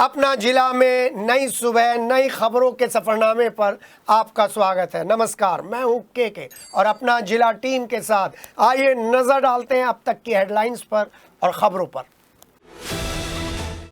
अपना जिला में नई सुबह नई खबरों के सफरनामे पर आपका स्वागत है। नमस्कार, मैं हूं के और अपना जिला टीम के साथ आइए नजर डालते हैं अब तक की हेडलाइंस पर और खबरों पर।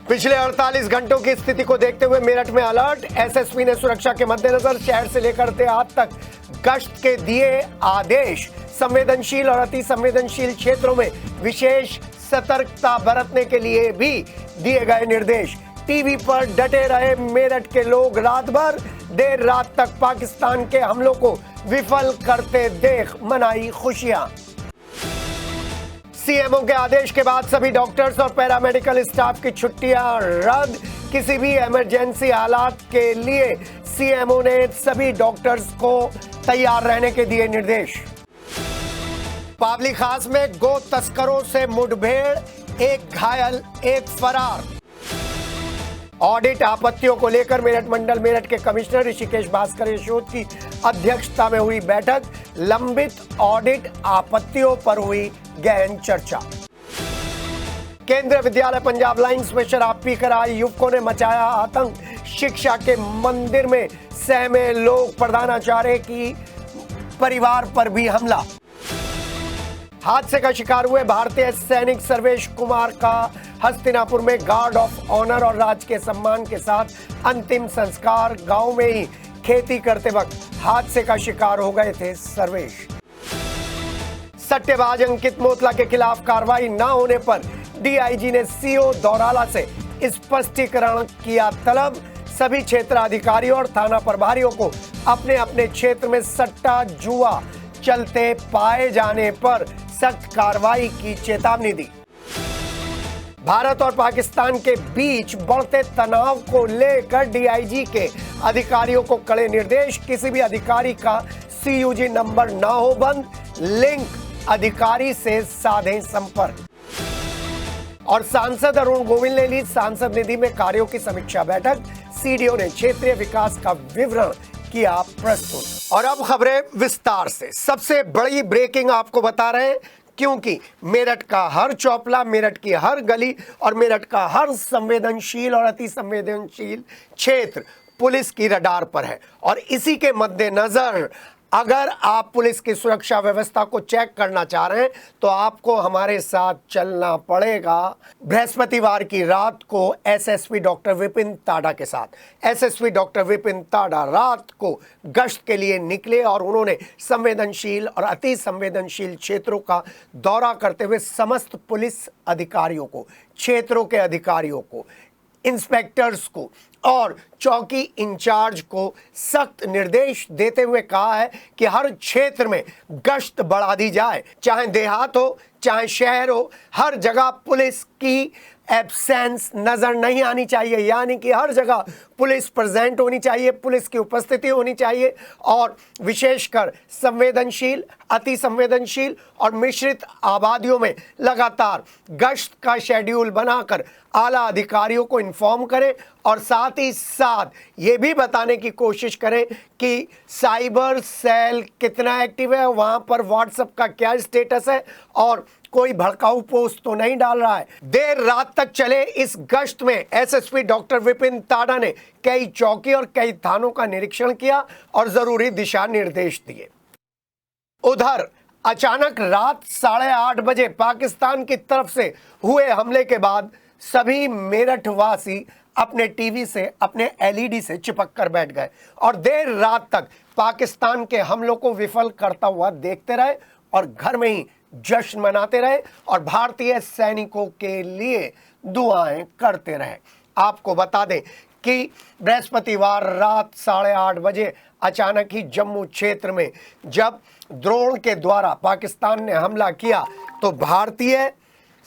पिछले 48 घंटों की स्थिति को देखते हुए मेरठ में अलर्ट। एसएसपी ने सुरक्षा के मद्देनजर शहर से लेकर देहात तक गश्त के दिए आदेश। संवेदनशील और अति संवेदनशील क्षेत्रों में विशेष सतर्कता बरतने के लिए भी दिए गए निर्देश। टीवी पर डटे रहे मेरठ के लोग, रात भर देर रात तक पाकिस्तान के हमलों को विफल करते देख मनाई खुशियां। सीएमओ के आदेश के बाद सभी डॉक्टर्स और पैरामेडिकल स्टाफ की छुट्टियां रद्द। किसी भी इमरजेंसी हालात के लिए सीएमओ ने सभी डॉक्टर्स को तैयार रहने के दिए निर्देश। पावली खास में गो तस्करों से मुठभेड़, एक घायल एक फरार। ऑडिट आपत्तियों को लेकर मेरठ मंडल मेरठ के कमिश्नर ऋषिकेश भास्कर यशोद की अध्यक्षता में हुई बैठक। लंबित ऑडिट आपत्तियों पर हुई गहन चर्चा। केंद्रीय विद्यालय पंजाब लाइंस में शराब पीकर आए युवकों ने मचाया आतंक। शिक्षा के मंदिर में सहमे लोग, प्रधानाचार्य की परिवार पर भी हमला। हादसे का शिकार हुए भारतीय सैनिक सर्वेश कुमार का हस्तिनापुर में गार्ड ऑफ ऑनर और राजकीय सम्मान के साथ अंतिम संस्कार। गांव में ही खेती करते वक्त हादसे का शिकार हो गए थे सर्वेश। सट्टेबाज अंकित मोतला के खिलाफ कार्रवाई न होने पर डीआईजी ने सीओ दौराला से स्पष्टीकरण किया तलब। सभी क्षेत्राधिकारियों और थाना प्रभारियों को अपने अपने क्षेत्र में सट्टा जुआ चलते पाए जाने पर सख्त कार्रवाई की चेतावनी दी। भारत और पाकिस्तान के बीच बढ़ते तनाव को लेकर डीआईजी के अधिकारियों को कड़े निर्देश। किसी भी अधिकारी का सीयूजी नंबर ना हो बंद, लिंक अधिकारी से साधें संपर्क। और सांसद अरुण गोविल ने ली सांसद निधि में कार्यों की समीक्षा बैठक। सीडीओ ने क्षेत्रीय विकास का विवरण किया प्रस्तुत। और अब खबरें विस्तार से। सबसे बड़ी ब्रेकिंग आपको बता रहे हैं क्योंकि मेरठ का हर चौपला, मेरठ की हर गली और मेरठ का हर संवेदनशील और अति संवेदनशील क्षेत्र पुलिस की रडार पर है। और इसी के मद्देनजर अगर आप पुलिस की सुरक्षा व्यवस्था को चेक करना चाह रहे हैं तो आपको हमारे साथ चलना पड़ेगा बृहस्पतिवार की रात को एसएसपी डॉक्टर विपिन ताडा के साथ। एसएसपी डॉक्टर विपिन ताडा रात को गश्त के लिए निकले और उन्होंने संवेदनशील और अति संवेदनशील क्षेत्रों का दौरा करते हुए समस्त पुलिस अधिकारियों को, क्षेत्रों के अधिकारियों को, इंस्पेक्टर्स को और चौकी इंचार्ज को सख्त निर्देश देते हुए कहा है कि हर क्षेत्र में गश्त बढ़ा दी जाए। चाहे देहात हो चाहे शहर हो, हर जगह पुलिस की एब्सेंस नजर नहीं आनी चाहिए, यानी कि हर जगह पुलिस प्रेजेंट होनी चाहिए, पुलिस की उपस्थिति होनी चाहिए। और विशेषकर संवेदनशील, अति संवेदनशील और मिश्रित आबादियों में लगातार गश्त का शेड्यूल बनाकर आला अधिकारियों को इन्फॉर्म करें और साथ ही साथ ये भी बताने की कोशिश करें कि साइबर सेल कितना एक्टिव है, वहां पर व्हाट्सएप का क्या स्टेटस है और कोई भड़काऊ पोस्ट तो नहीं डाल रहा है। देर रात तक चले इस गश्त में एसएसपी डॉक्टर विपिन ताडा ने कई चौकी और कई थानों का निरीक्षण किया और जरूरी दिशा निर्देश दिए। उधर अचानक रात 8:30 बजे पाकिस्तान की तरफ से हुए हमले के बाद सभी मेरठ वासी अपने टीवी से, अपने एलईडी से चिपक कर बैठ गए और देर रात तक पाकिस्तान के हमलों को विफल करता हुआ देखते रहे और घर में ही जश्न मनाते रहे और भारतीय सैनिकों के लिए दुआएं करते रहे। आपको बता दें कि बृहस्पतिवार रात 8:30 बजे अचानक ही जम्मू क्षेत्र में जब ड्रोन के द्वारा पाकिस्तान ने हमला किया तो भारतीय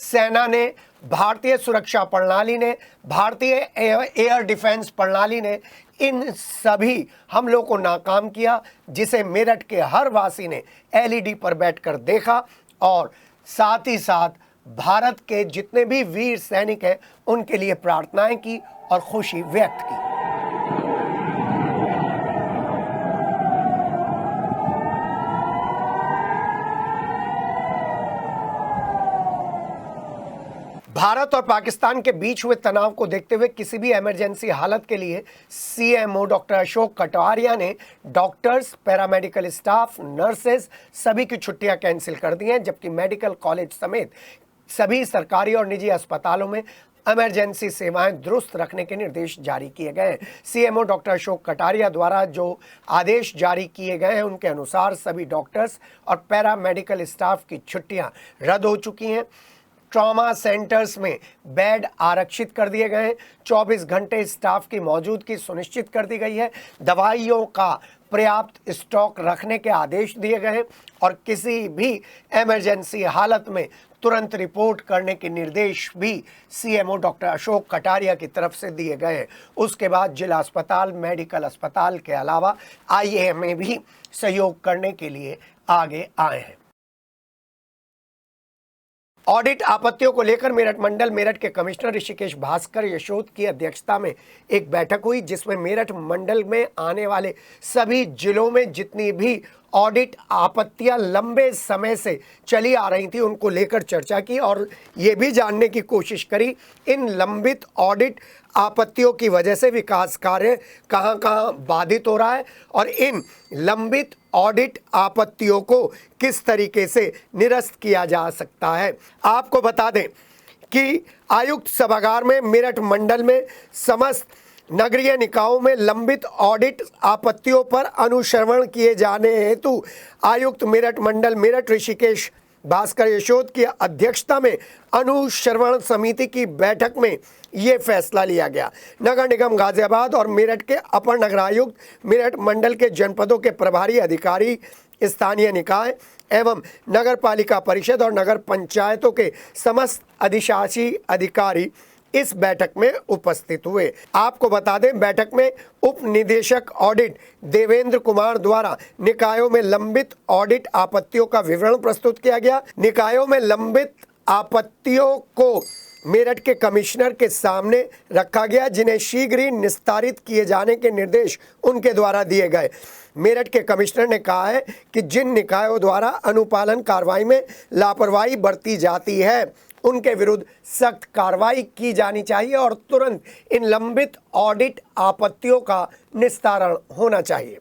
सेना ने, भारतीय सुरक्षा प्रणाली ने, भारतीय एयर डिफेंस प्रणाली ने इन सभी हमलों को नाकाम किया, जिसे मेरठ के हर वासी ने एलईडी पर बैठकर देखा और साथ ही साथ भारत के जितने भी वीर सैनिक हैं उनके लिए प्रार्थनाएं की और खुशी व्यक्त की। भारत और पाकिस्तान के बीच हुए तनाव को देखते हुए किसी भी इमरजेंसी हालत के लिए सीएमओ डॉक्टर अशोक कटारिया ने डॉक्टर्स, पैरामेडिकल स्टाफ, नर्सेज सभी की छुट्टियां कैंसिल कर दी हैं, जबकि मेडिकल कॉलेज समेत सभी सरकारी और निजी अस्पतालों में इमरजेंसी सेवाएं दुरुस्त रखने के निर्देश जारी किए गए हैं। सीएमओ डॉक्टर अशोक कटारिया द्वारा जो आदेश जारी किए गए हैं उनके अनुसार सभी डॉक्टर्स और पैरामेडिकल स्टाफ की छुट्टियां रद्द हो चुकी हैं। ट्रॉमा सेंटर्स में बेड आरक्षित कर दिए गए हैं। 24 घंटे स्टाफ की मौजूदगी सुनिश्चित कर दी गई है। दवाइयों का पर्याप्त स्टॉक रखने के आदेश दिए गए हैं और किसी भी इमरजेंसी हालत में तुरंत रिपोर्ट करने के निर्देश भी सीएमओ डॉक्टर अशोक कटारिया की तरफ से दिए गए हैं। उसके बाद जिला अस्पताल, मेडिकल अस्पताल के अलावा आईएमए भी सहयोग करने के लिए आगे आए हैं। ऑडिट आपत्तियों को लेकर मेरठ मंडल मेरठ के कमिश्नर ऋषिकेश भास्कर यशोद की अध्यक्षता में एक बैठक हुई, जिसमें मेरठ मंडल में आने वाले सभी जिलों में जितनी भी ऑडिट आपत्तियां लंबे समय से चली आ रही थी उनको लेकर चर्चा की और ये भी जानने की कोशिश करी इन लंबित ऑडिट आपत्तियों की वजह से विकास कार्य कहां-कहां बाधित हो रहा है और इन लंबित ऑडिट आपत्तियों को किस तरीके से निरस्त किया जा सकता है। आपको बता दें कि आयुक्त सभागार में मेरठ मंडल में समस्त नगरीय निकायों में लंबित ऑडिट आपत्तियों पर अनुश्रवण किए जाने हेतु आयुक्त मेरठ मंडल मेरठ ऋषिकेश भास्कर यशोद की अध्यक्षता में अनुश्रवण समिति की बैठक में ये फैसला लिया गया। नगर निगम गाजियाबाद और मेरठ के अपर नगर आयुक्त, मेरठ मंडल के जनपदों के प्रभारी अधिकारी, स्थानीय निकाय एवं नगर पालिका परिषद और नगर पंचायतों के समस्त अधिशासी अधिकारी इस बैठक में उपस्थित हुए। आपको बता दें, बैठक में उप निदेशक ऑडिट देवेंद्र कुमार द्वारा निकायों में लंबित ऑडिट आपत्तियों का विवरण प्रस्तुत किया गया। निकायों में लंबित आपत्तियों को मेरठ के कमिश्नर के सामने रखा गया, जिन्हें शीघ्र ही निस्तारित किए जाने के निर्देश उनके द्वारा दिए गए। मेरठ के कमिश्नर ने कहा है कि जिन निकायों द्वारा अनुपालन कार्रवाई में लापरवाही बरती जाती है उनके विरुद्ध सख्त कार्रवाई की जानी चाहिए और तुरंत इन लंबित ऑडिट आपत्तियों का निस्तारण होना चाहिए।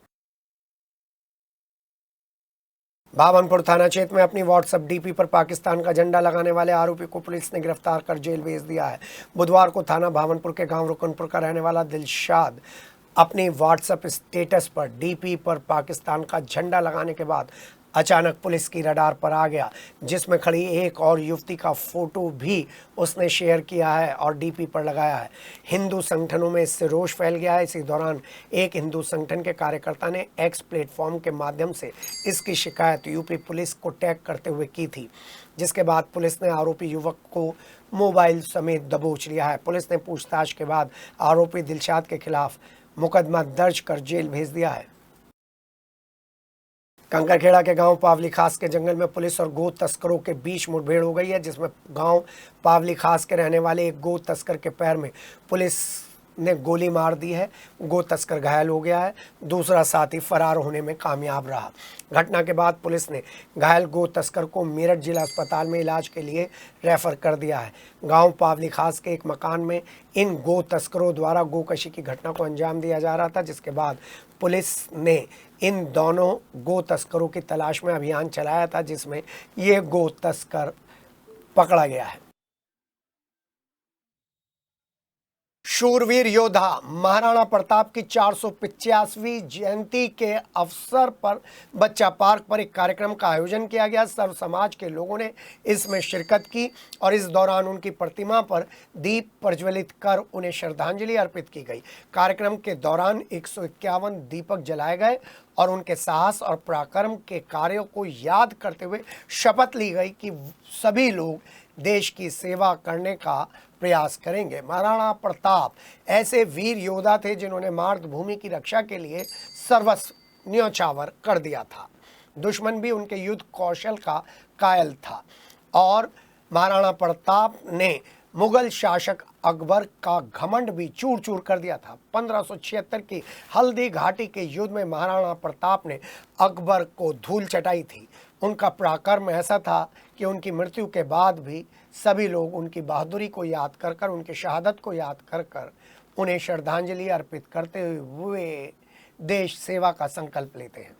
भावनपुर थाना क्षेत्र में अपनी व्हाट्सएप डीपी पर पाकिस्तान का झंडा लगाने वाले आरोपी को पुलिस ने गिरफ्तार कर जेल भेज दिया है। बुधवार को थाना भावनपुर के गांव रुकनपुर का रहने वाला दिलशाद अपनी व्हाट्सएप स्टेटस पर डीपी पर पाकिस्तान का झंडा लगाने के बाद अचानक पुलिस की रडार पर आ गया, जिसमें खड़ी एक और युवती का फोटो भी उसने शेयर किया है और डीपी पर लगाया है। हिंदू संगठनों में इससे रोष फैल गया है। इसी दौरान एक हिंदू संगठन के कार्यकर्ता ने एक्स प्लेटफॉर्म के माध्यम से इसकी शिकायत यूपी पुलिस को टैग करते हुए की थी, जिसके बाद पुलिस ने आरोपी युवक को मोबाइल समेत दबोच लिया है। पुलिस ने पूछताछ के बाद आरोपी दिलशाद के खिलाफ मुकदमा दर्ज कर जेल भेज दिया है। कंकरखेड़ा के गांव पावली खास के जंगल में पुलिस और गो तस्करों के बीच मुठभेड़ हो गई है, जिसमें गांव पावली खास के रहने वाले एक गो तस्कर के पैर में पुलिस ने गोली मार दी है। गो तस्कर घायल हो गया है, दूसरा साथी फरार होने में कामयाब रहा। घटना के बाद पुलिस ने घायल गो तस्कर को मेरठ जिला अस्पताल में इलाज के लिए रेफर कर दिया है। गांव पावली खास के एक मकान में इन गो तस्करों द्वारा गोकशी की घटना को अंजाम दिया जा रहा था, जिसके बाद पुलिस ने इन दोनों गो तस्करों की तलाश में अभियान चलाया था, जिसमें ये गो तस्कर पकड़ा गया है। शूरवीर योद्धा महाराणा प्रताप की 485वीं जयंती के अवसर पर बच्चा पार्क पर एक कार्यक्रम का आयोजन किया गया। सर्व समाज के लोगों ने इसमें शिरकत की और इस दौरान उनकी प्रतिमा पर दीप प्रज्वलित कर उन्हें श्रद्धांजलि अर्पित की गई। कार्यक्रम के दौरान 151 दीपक जलाए गए और उनके साहस और पराक्रम के कार्यों को याद करते हुए शपथ ली गई कि सभी लोग देश की सेवा करने का प्रयास करेंगे। महाराणा प्रताप ऐसे वीर योद्धा थे जिन्होंने मातृभूमि की रक्षा के लिए सर्वस्व न्योछावर कर दिया था। दुश्मन भी उनके युद्ध कौशल का कायल था और महाराणा प्रताप ने मुगल शासक अकबर का घमंड भी चूर चूर कर दिया था। 1576 की हल्दी घाटी के युद्ध में महाराणा प्रताप ने अकबर को धूल चटाई थी। उनका पराक्रम ऐसा था कि उनकी मृत्यु के बाद भी सभी लोग उनकी बहादुरी को याद कर कर, उनकी शहादत को याद कर कर उन्हें श्रद्धांजलि अर्पित करते हुए देश सेवा का संकल्प लेते हैं।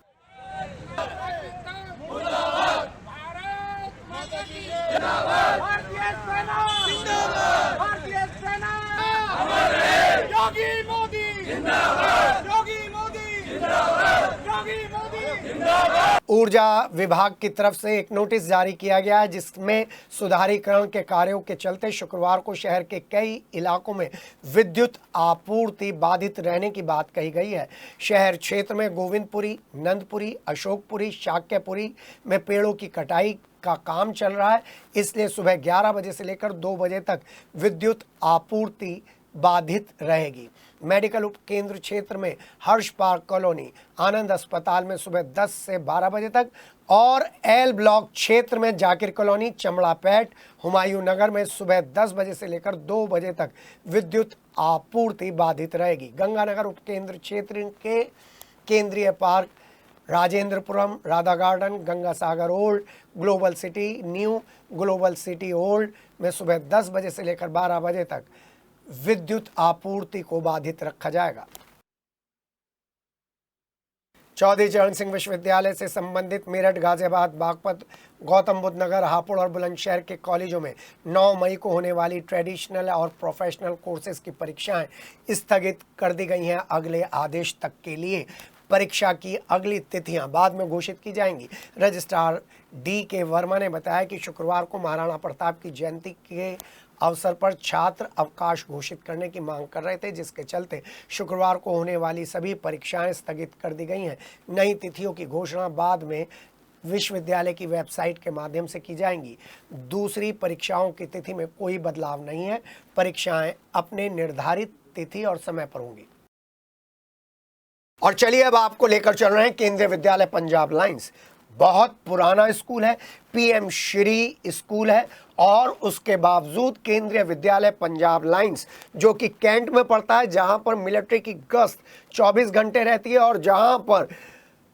योगी मोदी जिंदाबाद, योगी मोदी जिंदाबाद, योगी मोदी जिंदाबाद। ऊर्जा विभाग की तरफ से एक नोटिस जारी किया गया है जिसमें सुधारीकरण के कार्यों के चलते शुक्रवार को शहर के कई इलाकों में विद्युत आपूर्ति बाधित रहने की बात कही गई है। शहर क्षेत्र में गोविंदपुरी, नंदपुरी, अशोकपुरी, शाक्यपुरी में पेड़ों की कटाई का काम चल रहा है, इसलिए सुबह 11 बजे से लेकर 2 बजे तक विद्युत आपूर्ति बाधित रहेगी। मेडिकल उपकेंद्र क्षेत्र में हर्ष पार्क कॉलोनी, आनंद अस्पताल में सुबह 10 से 12 बजे तक और एल ब्लॉक क्षेत्र में जाकिर कॉलोनी, चमड़ापेट, हुमायूं नगर में सुबह 10 बजे से लेकर 2 बजे तक विद्युत आपूर्ति बाधित रहेगी। गंगानगर उपकेंद्र क्षेत्र के केंद्रीय park, Rajendrapuram, Radha garden, Ganga Sagar old, global city new, global city old में सुबह 10 बजे से लेकर 12 बजे तक विद्युत आपूर्ति को बाधित रखा जाएगा। चौधरी चरण सिंह विश्वविद्यालय से संबंधित मेरठ, गाजियाबाद, बागपत, गौतम बुद्ध नगर, हापुड़ और बुलंदशहर के कॉलेजों में 9 मई को होने वाली ट्रेडिशनल और प्रोफेशनल कोर्सेज की परीक्षाएं स्थगित कर दी गई हैं। अगले आदेश तक के लिए परीक्षा की अगली तिथियां बाद में घोषित की जाएंगी। Registrar D.K. वर्मा ने बताया कि शुक्रवार को महाराणा प्रताप की जयंती के अवसर पर छात्र अवकाश घोषित करने की मांग कर रहे थे, जिसके चलते शुक्रवार को होने वाली सभी परीक्षाएं स्थगित कर दी गई हैं। नई तिथियों की घोषणा बाद में विश्वविद्यालय की वेबसाइट के माध्यम से की जाएंगी। दूसरी परीक्षाओं की तिथि में कोई बदलाव नहीं है। परीक्षाएं अपने निर्धारित तिथि और समय पर होंगी। और चलिए अब आपको लेकर चल रहे हैं केंद्रीय विद्यालय पंजाब लाइंस। बहुत पुराना स्कूल है, पीएम श्री स्कूल है और उसके बावजूद केंद्रीय विद्यालय पंजाब लाइंस जो कि कैंट में पड़ता है, जहां पर मिलिट्री की गश्त 24 घंटे रहती है और जहां पर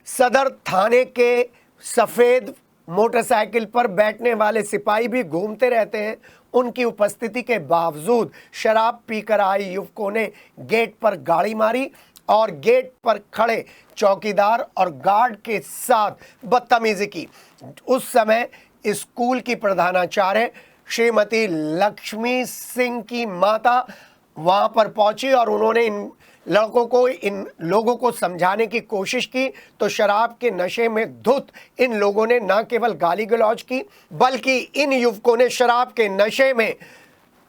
सदर थाने के सफ़ेद मोटरसाइकिल पर बैठने वाले सिपाही भी घूमते रहते हैं, उनकी उपस्थिति के बावजूद शराब पीकर आए युवकों ने गेट पर गाड़ी मारी और गेट पर खड़े चौकीदार और गार्ड के साथ बदतमीजी की। उस समय स्कूल की प्रधानाचार्य श्रीमती लक्ष्मी सिंह की माता वहां पर पहुंची और उन्होंने इन लोगों को समझाने की कोशिश की, तो शराब के नशे में धुत इन लोगों ने न केवल गाली गलौज की बल्कि इन युवकों ने शराब के नशे में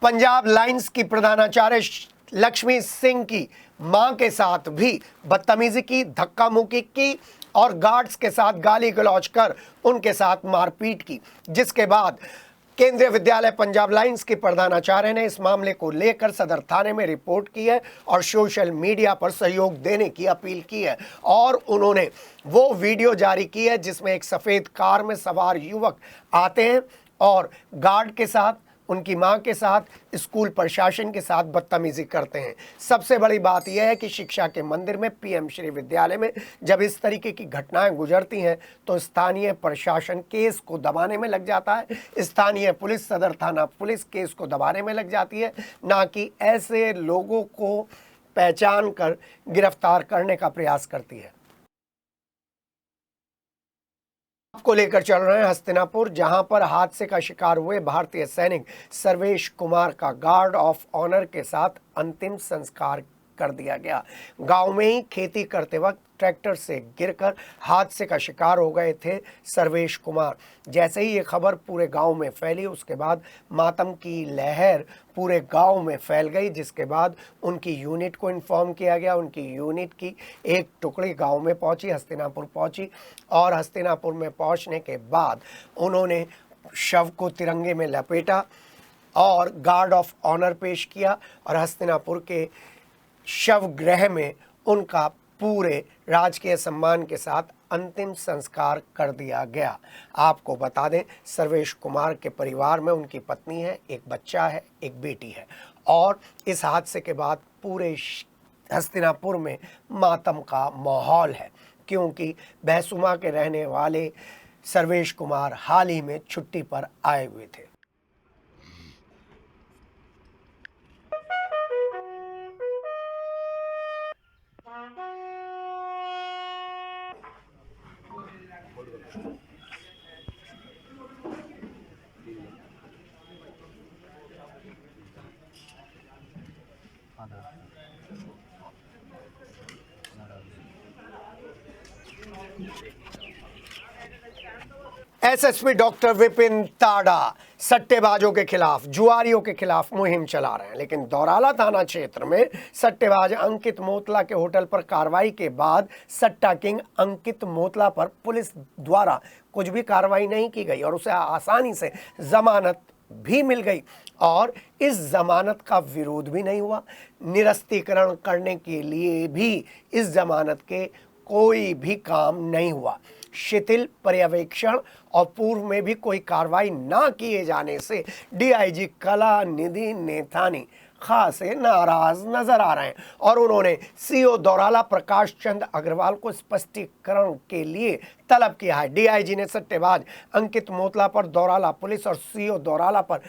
पंजाब लाइंस की प्रधानाचार्य लक्ष्मी सिंह की मां के साथ भी बदतमीजी की, धक्का मुक्की की और गार्ड्स के साथ गाली गलौज कर उनके साथ मारपीट की, जिसके बाद केंद्रीय विद्यालय पंजाब लाइंस की प्रधानाचार्य ने इस मामले को लेकर सदर थाने में रिपोर्ट की है और सोशल मीडिया पर सहयोग देने की अपील की है। और उन्होंने वो वीडियो जारी की है जिसमें एक सफ़ेद कार में सवार युवक आते हैं और गार्ड के साथ, उनकी मां के साथ, स्कूल प्रशासन के साथ बदतमीजी करते हैं। सबसे बड़ी बात यह है कि शिक्षा के मंदिर में पीएम श्री विद्यालय में जब इस तरीके की घटनाएं गुजरती हैं तो स्थानीय प्रशासन केस को दबाने में लग जाता है, स्थानीय पुलिस, सदर थाना पुलिस केस को दबाने में लग जाती है, ना कि ऐसे लोगों को पहचान कर गिरफ्तार करने का प्रयास करती है। को लेकर चल रहे हैं हस्तिनापुर, जहां पर हादसे का शिकार हुए भारतीय सैनिक सर्वेश कुमार का गार्ड ऑफ ऑनर के साथ अंतिम संस्कार कर दिया गया। गांव में ही खेती करते वक्त ट्रैक्टर से गिरकर हादसे का शिकार हो गए थे सर्वेश कुमार। जैसे ही ये खबर पूरे गांव में फैली, उसके बाद मातम की लहर पूरे गांव में फैल गई, जिसके बाद उनकी यूनिट को इन्फॉर्म किया गया। उनकी यूनिट की एक टुकड़ी गांव में पहुंची, हस्तिनापुर पहुंची और हस्तिनापुर में पहुंचने के बाद उन्होंने शव को तिरंगे में लपेटा और गार्ड ऑफ ऑनर पेश किया और हस्तिनापुर के शव गृह में उनका पूरे राजकीय सम्मान के साथ अंतिम संस्कार कर दिया गया। आपको बता दें, सर्वेश कुमार के परिवार में उनकी पत्नी है, एक बच्चा है, एक बेटी है और इस हादसे के बाद पूरे हस्तिनापुर में मातम का माहौल है, क्योंकि बहसुमा के रहने वाले सर्वेश कुमार हाल ही में छुट्टी पर आए हुए थे। एसएसपी डॉक्टर विपिन ताड़ा सट्टेबाजों के खिलाफ, जुआरियों के खिलाफ मुहिम चला रहे हैं, लेकिन दौराला थाना क्षेत्र में सट्टेबाज अंकित मोतला के होटल पर कार्रवाई के बाद सट्टा किंग अंकित मोतला पर पुलिस द्वारा कुछ भी कार्रवाई नहीं की गई और उसे आसानी से जमानत भी मिल गई और इस जमानत का विरोध भी नहीं हुआ। निरस्तीकरण करने के लिए भी इस जमानत के कोई भी काम नहीं हुआ। शिथिल पर्यवेक्षण और पूर्व में भी कोई कार्रवाई ना किए जाने से डीआईजी कलानिधि नेथानी खासे नाराज नजर आ रहे हैं और उन्होंने सीओ दौराला प्रकाश चंद अग्रवाल को स्पष्टीकरण के लिए तलब किया है। डीआईजी ने सट्टेबाज अंकित मोतला पर दौराला पुलिस और सीओ दौराला पर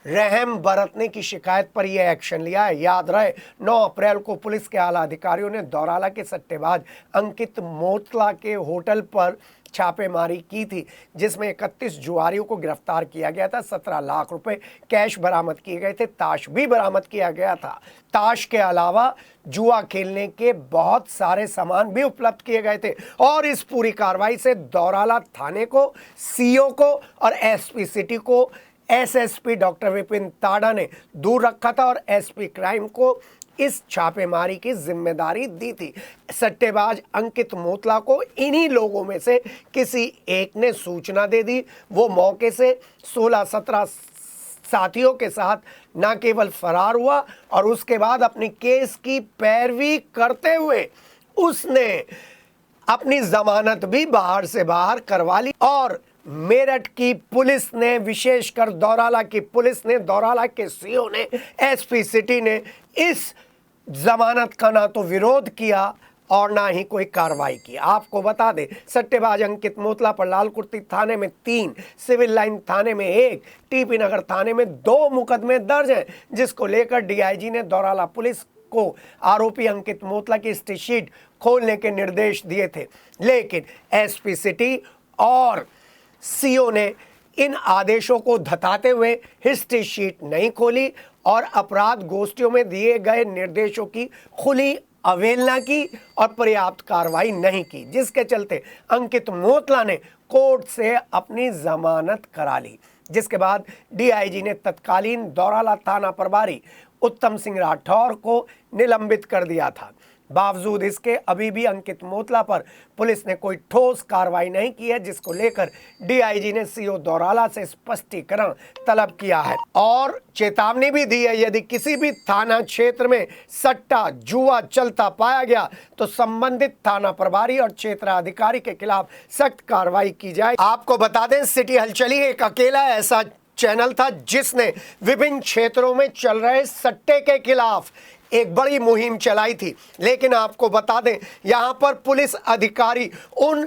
रहम बरतने की शिकायत पर यह एक्शन लिया है। याद रहे 9 अप्रैल को पुलिस के आला अधिकारियों ने दौराला के सट्टेबाज अंकित मोतला के होटल पर छापेमारी की थी, जिसमें 31 जुआरियों को गिरफ्तार किया गया था। 17 लाख रुपए कैश बरामद किए गए थे, ताश भी बरामद किया गया था। ताश के अलावा जुआ खेलने के बहुत सारे सामान भी उपलब्ध किए गए थे और इस पूरी कार्रवाई से दौराला थाने को, सीओ को और एसपी सिटी को एसएसपी डॉक्टर विपिन ताड़ा ने दूर रखा था और एसपी क्राइम को इस छापेमारी की जिम्मेदारी दी थी। सट्टेबाज अंकित मोतला को इन्हीं लोगों में से किसी एक ने सूचना दे दी। वो मौके से 16-17 साथियों के साथ न केवल फरार हुआ और उसके बाद अपने केस की पैरवी करते हुए उसने अपनी जमानत भी बाहर से बाहर करवा ली और मेरठ की पुलिस ने, विशेषकर दौराला की पुलिस ने, दौराला के सीओ ने, एसपी सिटी ने इस जमानत का ना तो विरोध किया और ना ही कोई कार्रवाई की। आपको बता दें, सट्टेबाज अंकित मोतला पर लालकुर्ती थाने में 3, सिविल लाइन थाने में 1, टीपी नगर थाने में 2 मुकदमे दर्ज हैं, जिसको लेकर डीआईजी ने दौराला पुलिस को आरोपी अंकित मोतला की स्टेटशीट खोलने के निर्देश दिए थे, लेकिन एसपी सिटी और सीओ ने इन आदेशों को धताते हुए हिस्ट्री शीट नहीं खोली और अपराध गोष्ठियों में दिए गए निर्देशों की खुली अवहेलना की और पर्याप्त कार्रवाई नहीं की, जिसके चलते अंकित मोतला ने कोर्ट से अपनी जमानत करा ली। जिसके बाद डीआईजी ने तत्कालीन दौराला थाना प्रभारी उत्तम सिंह राठौर को निलंबित कर दिया था। बावजूद इसके अभी भी अंकित मोतला पर पुलिस ने कोई ठोस कार्रवाई नहीं की है, जिसको लेकर डीआईजी ने सीओ दौराला से स्पष्टीकरण तलब किया है और चेतावनी भी दी है। यदि किसी भी थाना क्षेत्र में सट्टा जुआ चलता पाया गया तो संबंधित थाना प्रभारी और क्षेत्राधिकारी के खिलाफ सख्त कार्रवाई की जाए। आपको बता दें, सिटी हलचली एक अकेला ऐसा चैनल था जिसने विभिन्न क्षेत्रों में चल रहे सट्टे के खिलाफ एक बड़ी मुहिम चलाई थी, लेकिन आपको बता दें यहां पर पुलिस अधिकारी उन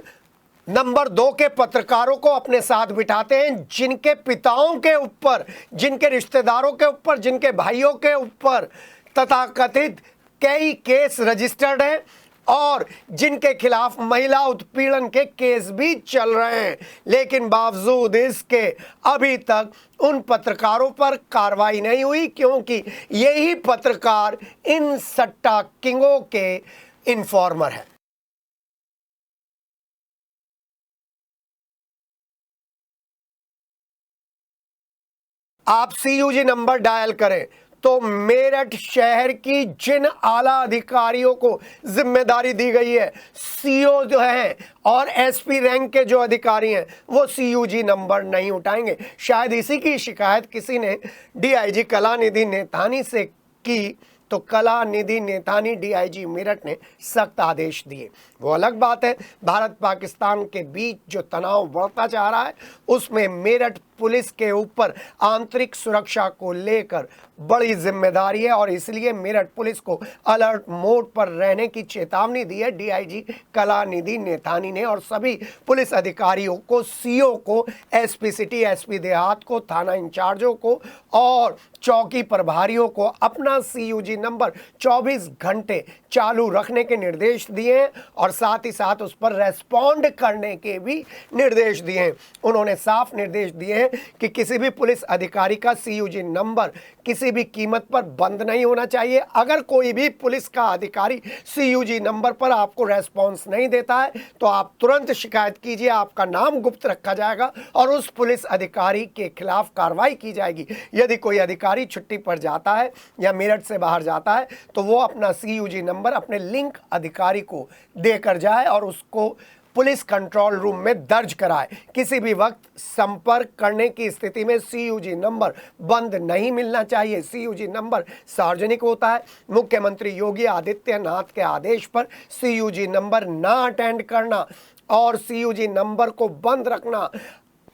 नंबर 2 के पत्रकारों को अपने साथ बिठाते हैं जिनके पिताओं के ऊपर, जिनके रिश्तेदारों के ऊपर, जिनके भाइयों के ऊपर तथाकथित कई केस रजिस्टर्ड हैं और जिनके खिलाफ महिला उत्पीड़न के केस भी चल रहे हैं, लेकिन बावजूद इसके अभी तक उन पत्रकारों पर कार्रवाई नहीं हुई, क्योंकि यही पत्रकार इन सट्टा किंगों के इन्फॉर्मर हैं। आप सीयूजी नंबर डायल करें तो मेरठ शहर की जिन आला अधिकारियों को जिम्मेदारी दी गई है, सीओ जो है और एसपी रैंक के जो अधिकारी हैं, वो सीयूजी नंबर नहीं उठाएंगे। शायद इसी की शिकायत किसी ने डीआईजी कलानिधि नेथानी से की तो कलानिधि नैथानी डीआईजी मेरठ ने सख्त आदेश दिए। वो अलग बात है, भारत पाकिस्तान के बीच जो तनाव बढ़ता जा रहा है उसमें मेरठ पुलिस के ऊपर आंतरिक सुरक्षा को लेकर बड़ी जिम्मेदारी है और इसलिए मेरठ पुलिस को अलर्ट मोड पर रहने की चेतावनी दी है डीआईजी कलानिधि नैथानी ने और सभी पुलिस अधिकारियों को, सीओ को, एसपी सिटी, एसपी देहात को, थाना इंचार्जों को और चौकी प्रभारियों को अपना सीयूजी नंबर 24 घंटे चालू रखने के निर्देश दिए हैं और साथ ही साथ उस पर रेस्पॉन्ड करने के भी निर्देश दिए हैं। उन्होंने साफ निर्देश दिए हैं कि किसी भी पुलिस अधिकारी का सीयूजी नंबर किसी भी कीमत पर बंद नहीं होना चाहिए। अगर कोई भी पुलिस का अधिकारी सीयूजी नंबर पर आपको रेस्पॉन्स नहीं देता है तो आप तुरंत शिकायत कीजिए, आपका नाम गुप्त रखा जाएगा और उस पुलिस अधिकारी के खिलाफ कार्रवाई की जाएगी। यदि कोई अधिकारी छुट्टी पर जाता है या मेरठ से बाहर जाता है तो वो अपना सीयूजी नंबर अपने लिंक अधिकारी को देकर जाए और उसको पुलिस कंट्रोल रूम में दर्ज कराए। किसी भी वक्त संपर्क करने की स्थिति में सीयूजी नंबर बंद नहीं मिलना चाहिए। सीयूजी नंबर सार्वजनिक होता है। मुख्यमंत्री योगी आदित्यनाथ के आदेश पर सीयूजी नंबर ना अटेंड करना और सीयूजी नंबर को बंद रखना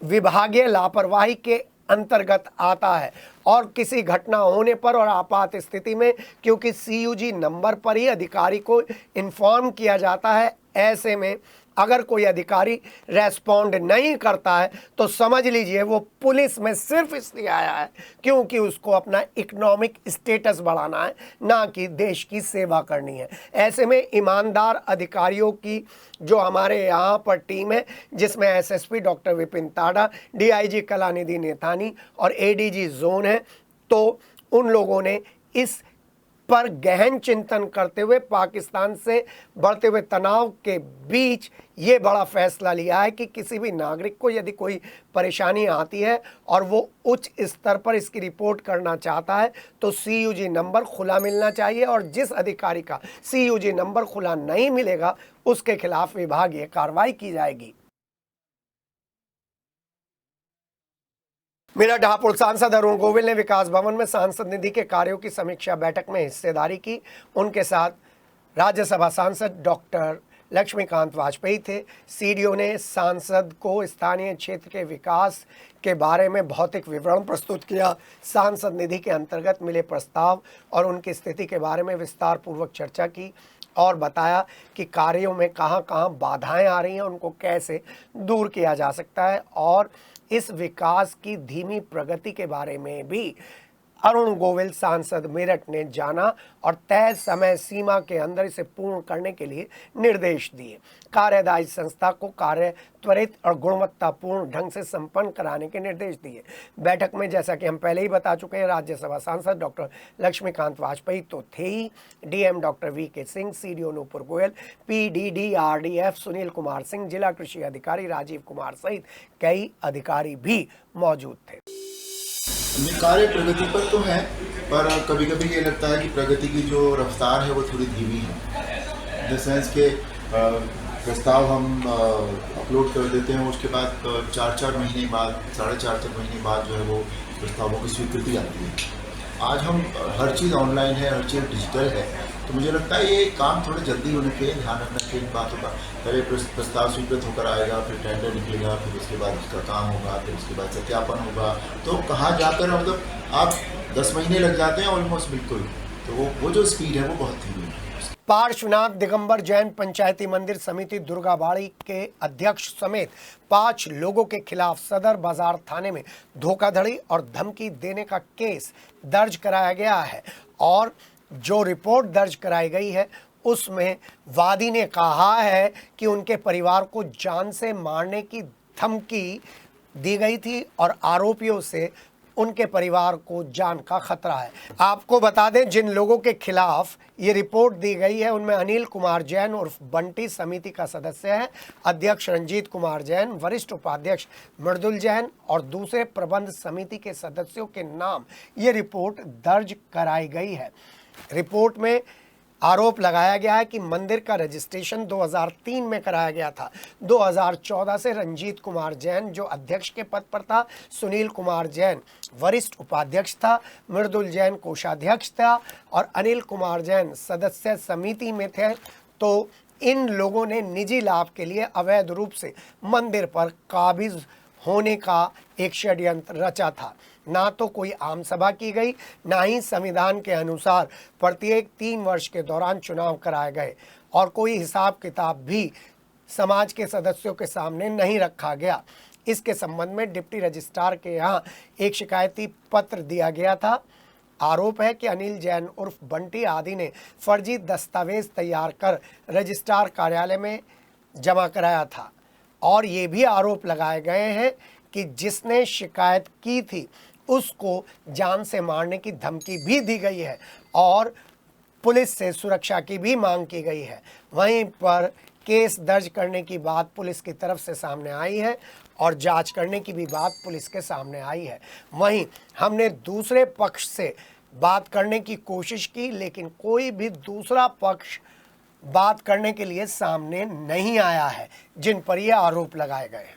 विभागीय लापरवाही के अंतर्गत आता है और किसी घटना होने पर और आपात स्थिति में क्योंकि सीयूजी नंबर पर ही अधिकारी को इन्फॉर्म किया जाता है, ऐसे में अगर कोई अधिकारी रेस्पॉन्ड नहीं करता है तो समझ लीजिए वो पुलिस में सिर्फ इसलिए आया है क्योंकि उसको अपना इकोनॉमिक स्टेटस बढ़ाना है, ना कि देश की सेवा करनी है। ऐसे में ईमानदार अधिकारियों की जो हमारे यहाँ पर टीम है जिसमें एसएसपी डॉक्टर विपिन ताड़ा, डीआईजी कलानिधि नैथानी और एडीजी जोन है, तो उन लोगों ने इस पर गहन चिंतन करते हुए पाकिस्तान से बढ़ते हुए तनाव के बीच ये बड़ा फैसला लिया है कि किसी भी नागरिक को यदि कोई परेशानी आती है और वो उच्च स्तर पर इसकी रिपोर्ट करना चाहता है तो सीयूजी नंबर खुला मिलना चाहिए और जिस अधिकारी का सीयूजी नंबर खुला नहीं मिलेगा उसके खिलाफ विभागीय कार्रवाई की जाएगी। मेरठ हापुड़ सांसद अरुण गोविल ने विकास भवन में सांसद निधि के कार्यों की समीक्षा बैठक में हिस्सेदारी की। उनके साथ राज्यसभा सांसद डॉक्टर लक्ष्मीकांत वाजपेयी थे। सीडीओ ने सांसद को स्थानीय क्षेत्र के विकास के बारे में भौतिक विवरण प्रस्तुत किया। सांसद निधि के अंतर्गत मिले प्रस्ताव और उनकी स्थिति के बारे में विस्तार पूर्वक चर्चा की और बताया कि कार्यों में कहां कहां बाधाएं आ रही हैं, उनको कैसे दूर किया जा सकता है और इस विकास की धीमी प्रगति के बारे में भी अरुण गोविल सांसद मेरठ ने जाना और तय समय सीमा के अंदर इसे पूर्ण करने के लिए निर्देश दिए। कार्यदायी संस्था को कार्य त्वरित और गुणवत्तापूर्ण ढंग से संपन्न कराने के निर्देश दिए। बैठक में जैसा कि हम पहले ही बता चुके हैं, राज्यसभा सांसद डॉक्टर लक्ष्मीकांत वाजपेयी तो थे ही, DM doctor VK Singh, CDO Nupur Goyal, PDDRDF Sunil Kumar Singh, जिला कृषि अधिकारी राजीव कुमार सहित कई अधिकारी भी मौजूद थे। कार्य प्रगति पर तो है, पर कभी कभी ये लगता है कि प्रगति की जो रफ्तार है वो थोड़ी धीमी है। इन द सेंस के प्रस्ताव हम अपलोड कर देते हैं, उसके बाद 4-4 महीने बाद, 4.5 महीने बाद जो है वो प्रस्तावों की स्वीकृति आती है। आज हम हर चीज़ ऑनलाइन है, हर चीज़ डिजिटल है, तो मुझे लगता है ये काम थोड़ा जल्दी होने पे ध्यान रखना चाहिए इन बातों का। पहले प्रस्ताव स्वीकृत होकर आएगा, फिर टेंडर निकलेगा, फिर उसके बाद उसका काम होगा, फिर उसके बाद सत्यापन होगा, तो कहाँ जाकर मतलब आप 10 महीने लग जाते हैं ऑलमोस्ट बिल्कुल। तो वो जो स्पीड है वो बहुत धीमी है। पार्श्वनाथ दिगंबर जैन पंचायती मंदिर समिति दुर्गाबाड़ी के अध्यक्ष समेत 5 लोगों के खिलाफ सदर बाजार थाने में धोखाधड़ी और धमकी देने का केस दर्ज कराया गया है और जो रिपोर्ट दर्ज कराई गई है उसमें वादी ने कहा है कि उनके परिवार को जान से मारने की धमकी दी गई थी और आरोपियों से उनके परिवार को जान का खतरा है। आपको बता दें जिन लोगों के खिलाफ ये रिपोर्ट दी गई है उनमें अनिल कुमार जैन उर्फ बंटी समिति का सदस्य है, अध्यक्ष रंजीत कुमार जैन, वरिष्ठ उपाध्यक्ष मृदुल जैन और दूसरे प्रबंध समिति के सदस्यों के नाम ये रिपोर्ट दर्ज कराई गई है। रिपोर्ट में आरोप लगाया गया है कि मंदिर का रजिस्ट्रेशन 2003 में कराया गया था। 2014 से रंजीत कुमार जैन जो अध्यक्ष के पद पर था, सुनील कुमार जैन वरिष्ठ उपाध्यक्ष था, मृदुल जैन कोषाध्यक्ष था और अनिल कुमार जैन सदस्य समिति में थे। तो इन लोगों ने निजी लाभ के लिए अवैध रूप से मंदिर पर काबिज होने का एक षड्यंत्र रचा था। ना तो कोई आम सभा की गई, ना ही संविधान के अनुसार प्रत्येक 3 वर्ष के दौरान चुनाव कराए गए और कोई हिसाब किताब भी समाज के सदस्यों के सामने नहीं रखा गया। इसके संबंध में डिप्टी रजिस्ट्रार के यहाँ एक शिकायती पत्र दिया गया था। आरोप है कि अनिल जैन उर्फ बंटी आदि ने फर्जी दस्तावेज तैयार कर रजिस्ट्रार कार्यालय में जमा कराया था और ये भी आरोप लगाए गए हैं कि जिसने शिकायत की थी उसको जान से मारने की धमकी भी दी गई है और पुलिस से सुरक्षा की भी मांग की गई है। वहीं पर केस दर्ज करने की बात पुलिस की तरफ से सामने आई है और जांच करने की भी बात पुलिस के सामने आई है। वहीं हमने दूसरे पक्ष से बात करने की कोशिश की, लेकिन कोई भी दूसरा पक्ष बात करने के लिए सामने नहीं आया है जिन पर ये आरोप लगाए गए हैं।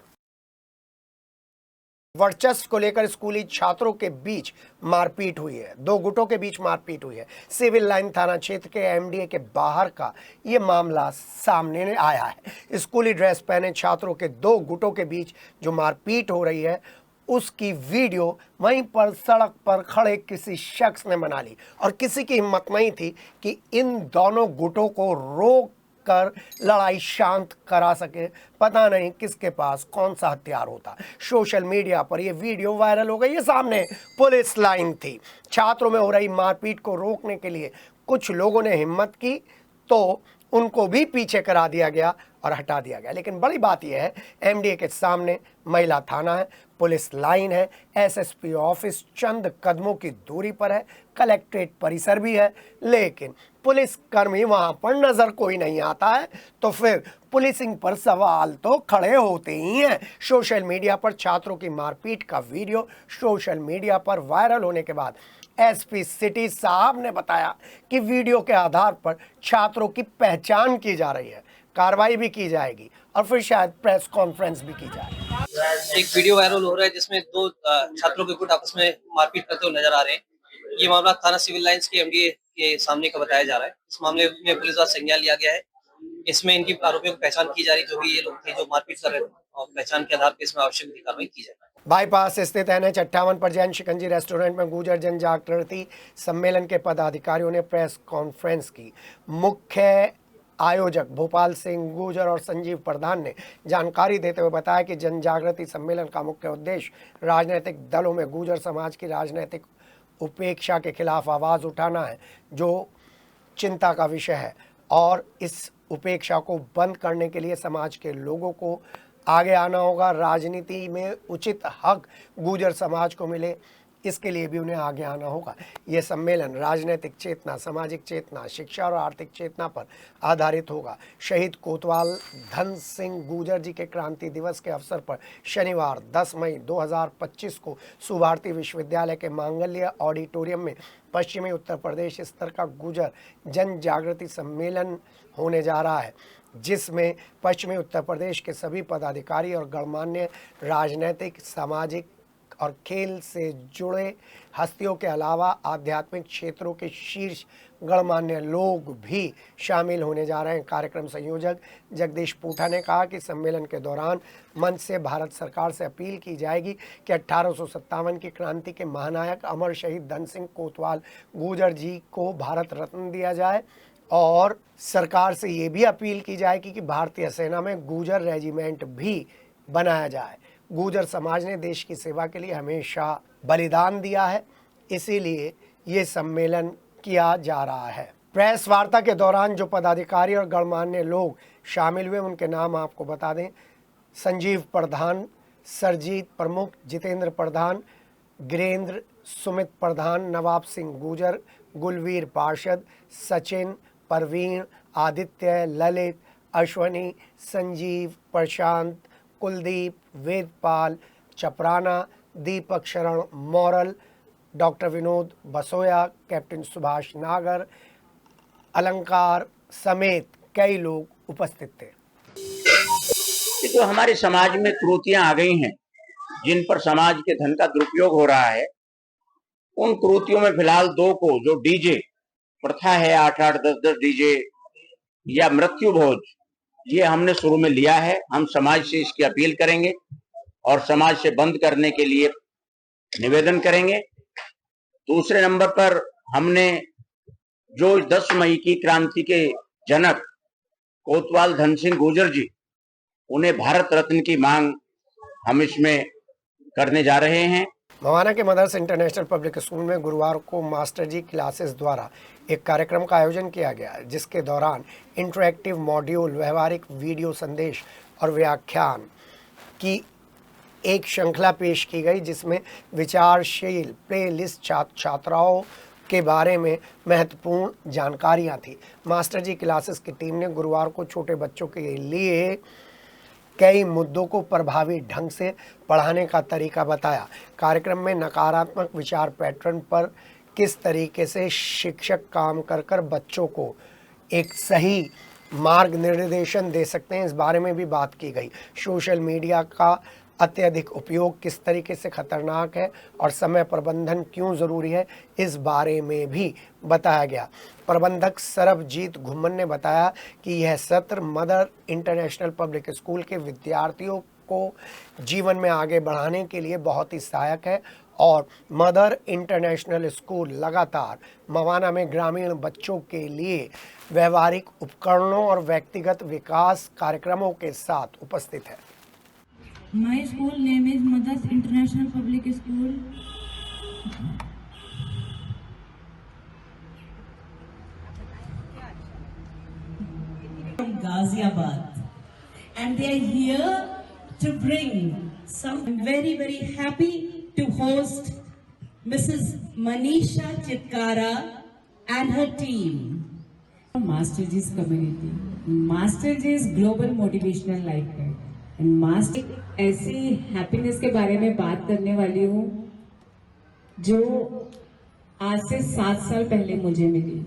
वर्चस्व को लेकर स्कूली छात्रों के बीच मारपीट हुई है। 2 गुटों के बीच मारपीट हुई है। सिविल लाइन थाना क्षेत्र के एमडीए के बाहर का ये मामला सामने आया है। स्कूली ड्रेस पहने छात्रों के 2 गुटों के बीच जो मारपीट हो रही है उसकी वीडियो वहीं पर सड़क पर खड़े किसी शख्स ने बना ली और किसी की हिम्मत नहीं थी कि इन दोनों गुटों को रोक कर लड़ाई शांत करा सके। पता नहीं किसके पास कौन सा हथियार होता। सोशल मीडिया पर यह वीडियो वायरल हो गई। ये सामने पुलिस लाइन थी। छात्रों में हो रही मारपीट को रोकने के लिए कुछ लोगों ने हिम्मत की तो उनको भी पीछे करा दिया गया और हटा दिया गया। लेकिन बड़ी बात यह है, एमडीए के सामने महिला थाना है, पुलिस लाइन है, एसएसपी ऑफिस चंद कदमों की दूरी पर है, कलेक्ट्रेट परिसर भी है, लेकिन पुलिस कर्मी वहां पर नजर कोई नहीं आता है। तो फिर पुलिसिंग पर सवाल तो खड़े होते ही हैं। सोशल मीडिया पर छात्रों की मारपीट का वीडियो सोशल मीडिया पर वायरल होने के बाद एसपी सिटी साहब ने बताया कि वीडियो के आधार पर छात्रों की पहचान की जा रही है, कार्रवाई भी की जाएगी और फिर शायद प्रेस कॉन्फ्रेंस भी की जाएगी। एक वीडियो वायरल हो रहा है जिसमें 2 छात्रों के गुट आपस में मारपीट करते हुए नजर आ रहे हैं। ये मामला थाना सिविल लाइंस के एमडीए के सामने का बताया जा रहा है। इस मामले में पुलिस द्वारा संज्ञान लिया गया है। इसमें इनकी आरोपियों की पहचान की जा रही है, जो भी ये लोग थे जो मारपीट कर रहे थे, और पहचान के आधार पर इसमें आवश्यक कार्रवाई की जाए। बाईपास स्थित NH58 पर जैन शिकंजी रेस्टोरेंट में गुर्जर जन जागृति सम्मेलन के पदाधिकारियों ने प्रेस कॉन्फ्रेंस की। मुख्य आयोजक भोपाल सिंह गुर्जर और संजीव प्रधान ने जानकारी देते हुए बताया कि जन जागृति सम्मेलन का मुख्य उद्देश्य राजनीतिक दलों में गुर्जर समाज की राजनीतिक उपेक्षा के खिलाफ आवाज़ उठाना है, जो चिंता का विषय है, और इस उपेक्षा को बंद करने के लिए समाज के लोगों को आगे आना होगा। राजनीति में उचित हक गुर्जर समाज को मिले, इसके लिए भी उन्हें आगे आना होगा। ये सम्मेलन राजनीतिक चेतना, सामाजिक चेतना, शिक्षा और आर्थिक चेतना पर आधारित होगा। शहीद कोतवाल धन सिंह गुर्जर जी के क्रांति दिवस के अवसर पर शनिवार 10 मई 2025 को सुभारती विश्वविद्यालय के मांगल्य ऑडिटोरियम में पश्चिमी उत्तर प्रदेश स्तर का गुर्जर जन जागृति सम्मेलन होने जा रहा है, जिसमें पश्चिमी उत्तर प्रदेश के सभी पदाधिकारी और गणमान्य राजनीतिक, सामाजिक और खेल से जुड़े हस्तियों के अलावा आध्यात्मिक क्षेत्रों के शीर्ष गणमान्य लोग भी शामिल होने जा रहे हैं। कार्यक्रम संयोजक जगदीश पूठा ने कहा कि सम्मेलन के दौरान मंच से भारत सरकार से अपील की जाएगी कि 1857 की क्रांति के महानायक अमर शहीद धन सिंह कोतवाल गुर्जर जी को भारत रत्न दिया जाए और सरकार से ये भी अपील की जाएगी कि भारतीय सेना में गुर्जर रेजिमेंट भी बनाया जाए। गुर्जर समाज ने देश की सेवा के लिए हमेशा बलिदान दिया है, इसीलिए ये सम्मेलन किया जा रहा है। प्रेस वार्ता के दौरान जो पदाधिकारी और गणमान्य लोग शामिल हुए उनके नाम आपको बता दें। संजीव प्रधान, सरजीत प्रमुख, जितेंद्र प्रधान, गिरेंद्र, सुमित प्रधान, नवाब सिंह गुर्जर, गुलवीर पार्षद, सचिन, परवीन, आदित्य, ललित, अश्वनी, संजीव, प्रशांत, कुलदीप, वेदपाल, चपराना, दीपक शरण मौरल, डॉक्टर विनोद बसोया, कैप्टन सुभाष नागर, अलंकार समेत कई लोग उपस्थित थे। कि जो हमारे समाज में क्रूतियां आ गई हैं, जिन पर समाज के धन का दुरुपयोग हो रहा है, उन क्रूतियों में फिलहाल 2 को, जो डीजे प्रथा है, 8-8, 10-10 डीजे या मृत्यु भोज, ये हमने शुरू में लिया है। हम समाज से इसकी अपील करेंगे और समाज से बंद करने के लिए निवेदन करेंगे। दूसरे नंबर पर हमने जो 10 मई की क्रांति के जनक कोतवाल धन सिंह गुर्जर जी, उन्हें भारत रत्न की मांग हम इसमें करने जा रहे हैं। मवाना के मदर्स इंटरनेशनल पब्लिक स्कूल में गुरुवार को मास्टर जी क्लासेस द्वारा एक कार्यक्रम का आयोजन किया गया, जिसके दौरान इंटरैक्टिव मॉड्यूल, व्यवहारिक वीडियो संदेश और व्याख्यान की एक श्रृंखला पेश की गई, जिसमें विचारशील प्लेलिस्ट छात्राओं के बारे में महत्वपूर्ण जानकारियां थी। मास्टर जी क्लासेस की टीम ने गुरुवार को छोटे बच्चों के लिए कई मुद्दों को प्रभावी ढंग से पढ़ाने का तरीका बताया। कार्यक्रम में नकारात्मक विचार पैटर्न पर किस तरीके से शिक्षक काम कर बच्चों को एक सही मार्ग निर्देशन दे सकते हैं, इस बारे में भी बात की गई। सोशल मीडिया का अत्यधिक उपयोग किस तरीके से खतरनाक है और समय प्रबंधन क्यों ज़रूरी है, इस बारे में भी बताया गया। प्रबंधक सरबजीत घुम्मन ने बताया कि यह सत्र मदर इंटरनेशनल पब्लिक स्कूल के विद्यार्थियों को जीवन में आगे बढ़ाने के लिए बहुत ही सहायक है और मदर इंटरनेशनल स्कूल लगातार मवाना में ग्रामीण बच्चों के लिए व्यवहारिक उपकरणों और व्यक्तिगत विकास कार्यक्रमों के साथ उपस्थित है। My school name is Mothers International Public School. From Ghaziabad, and they are here to bring some. I'm very, very happy to host Mrs. Manisha Chitkara and her team. Master G's community. Master G's global motivational life guide. Master ऐसी happiness के बारे में बात करने वाली हूँ जो आज से 7 साल पहले मुझे मिली।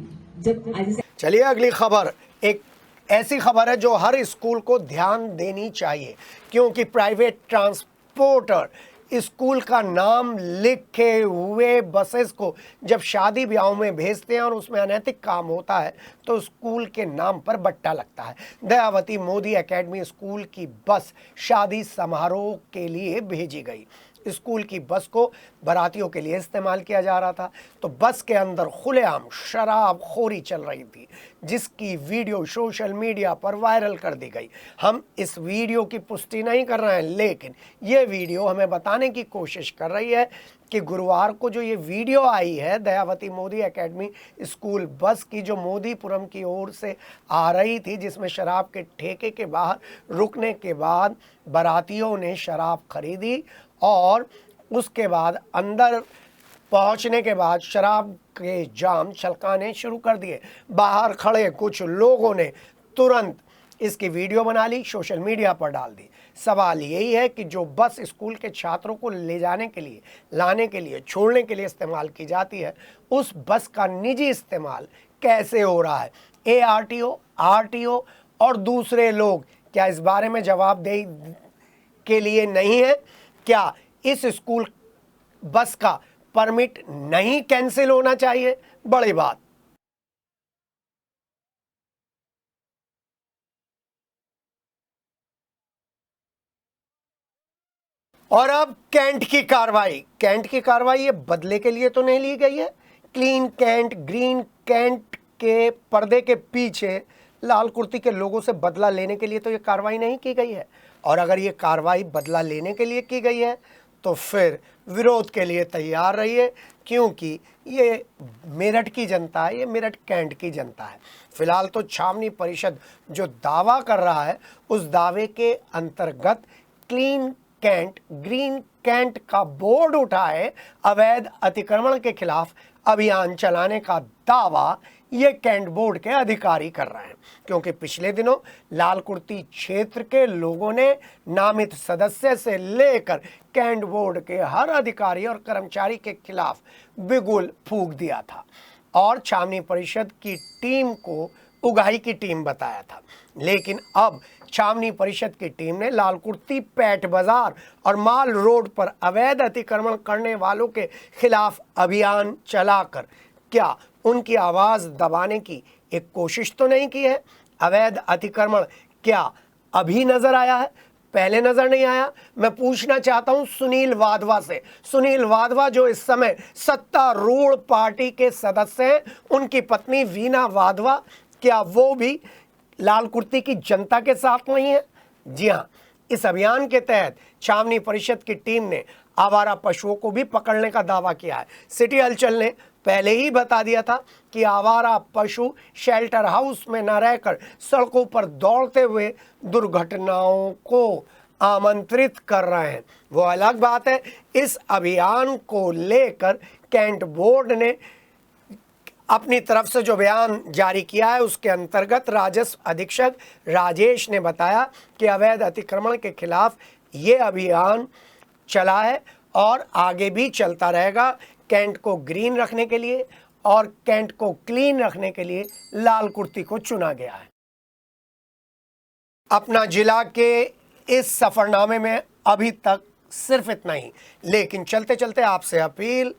जब आज चलिए अगली खबर एक ऐसी खबर है जो हर स्कूल को ध्यान देनी चाहिए, क्योंकि प्राइवेट ट्रांसपोर्टर स्कूल का नाम लिखे हुए बसेस को जब शादी ब्याहों में भेजते हैं और उसमें अनैतिक काम होता है तो स्कूल के नाम पर बट्टा लगता है। दयावती मोदी एकेडमी स्कूल की बस शादी समारोह के लिए भेजी गई। स्कूल की बस को बारातियों के लिए इस्तेमाल किया जा रहा था, तो बस के अंदर खुलेआम शराबखोरी चल रही थी, जिसकी वीडियो सोशल मीडिया पर वायरल कर दी गई। हम इस वीडियो की पुष्टि नहीं कर रहे हैं, लेकिन ये वीडियो हमें बताने की कोशिश कर रही है कि गुरुवार को जो ये वीडियो आई है Dayawati Modi academy school bus की, जो मोदीपुरम की ओर से आ रही थी, जिसमें शराब के ठेके के बाहर रुकने के बाद बारातियों ने शराब खरीदी और उसके बाद अंदर पहुंचने के बाद शराब के जाम छलकाने शुरू कर दिए। बाहर खड़े कुछ लोगों ने तुरंत इसकी वीडियो बना ली, सोशल मीडिया पर डाल दी। सवाल यही है कि जो बस स्कूल के छात्रों को ले जाने के लिए, लाने के लिए, छोड़ने के लिए इस्तेमाल की जाती है, उस बस का निजी इस्तेमाल कैसे हो रहा है? ARTO, RTO और दूसरे लोग क्या इस बारे में जवाबदेही के लिए नहीं है? क्या इस स्कूल बस का परमिट नहीं कैंसिल होना चाहिए? बड़ी बात। और अब कैंट की कार्रवाई ये बदले के लिए तो नहीं ली गई है। क्लीन कैंट, ग्रीन कैंट के पर्दे के पीछे लाल कुर्ती के लोगों से बदला लेने के लिए तो ये कार्रवाई नहीं की गई है। और अगर ये कार्रवाई बदला लेने के लिए की गई है तो फिर विरोध के लिए तैयार रहिए, क्योंकि ये मेरठ की जनता है, ये मेरठ कैंट की जनता है। फिलहाल तो छावनी परिषद जो दावा कर रहा है, उस दावे के अंतर्गत क्लीन कैंट, ग्रीन कैंट का बोर्ड उठाए अवैध अतिक्रमण के खिलाफ अभियान चलाने का दावा ये कैंट बोर्ड के अधिकारी कर रहे हैं, क्योंकि पिछले दिनों लाल कुर्ती क्षेत्र के लोगों ने नामित सदस्य से लेकर कैंट बोर्ड के हर अधिकारी और कर्मचारी के खिलाफ बिगुल फूंक दिया था। और छावनी परिषद की टीम को उगाही की टीम बताया था। लेकिन अब छावनी परिषद की टीम ने लालकुर्ती, पैठ बाजार और माल रोड पर अवैध अतिक्रमण करने वालों के खिलाफ अभियान चलाकर क्या उनकी आवाज़ दबाने की एक कोशिश तो नहीं की है? अवैध अतिक्रमण क्या अभी नजर आया है, पहले नजर नहीं आया? मैं पूछना चाहता हूं सुनील वाधवा से। सुनील वाधवा जो इस समय सत्तारूढ़ पार्टी के सदस्य हैं, उनकी पत्नी वीना वाधवा, क्या वो भी लालकुर्ती की जनता के साथ नहीं है? जी हाँ, इस अभियान के तहत छावनी परिषद की टीम ने आवारा पशुओं को भी पकड़ने का दावा किया है। सिटी हलचल ने पहले ही बता दिया था कि आवारा पशु शेल्टर हाउस में न रहकर सड़कों पर दौड़ते हुए दुर्घटनाओं को आमंत्रित कर रहे हैं। वो अलग बात है, इस अभियान को लेकर कैंट बोर्ड ने अपनी तरफ से जो बयान जारी किया है उसके अंतर्गत राजस्व अधीक्षक राजेश ने बताया कि अवैध अतिक्रमण के खिलाफ ये अभियान चला है और आगे भी चलता रहेगा। कैंट को ग्रीन रखने के लिए और कैंट को क्लीन रखने के लिए लालकुर्ती को चुना गया है। अपना जिला के इस सफरनामे में अभी तक सिर्फ इतना ही, लेकिन चलते चलते आपसे अपील,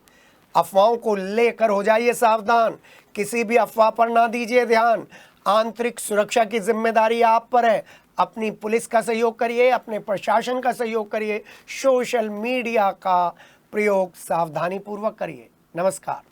अफवाहों को लेकर हो जाइए सावधान, किसी भी अफवाह पर ना दीजिए ध्यान। आंतरिक सुरक्षा की जिम्मेदारी आप पर है। अपनी पुलिस का सहयोग करिए, अपने प्रशासन का सहयोग करिए, सोशल मीडिया का प्रयोग सावधानी पूर्वक करिए। नमस्कार।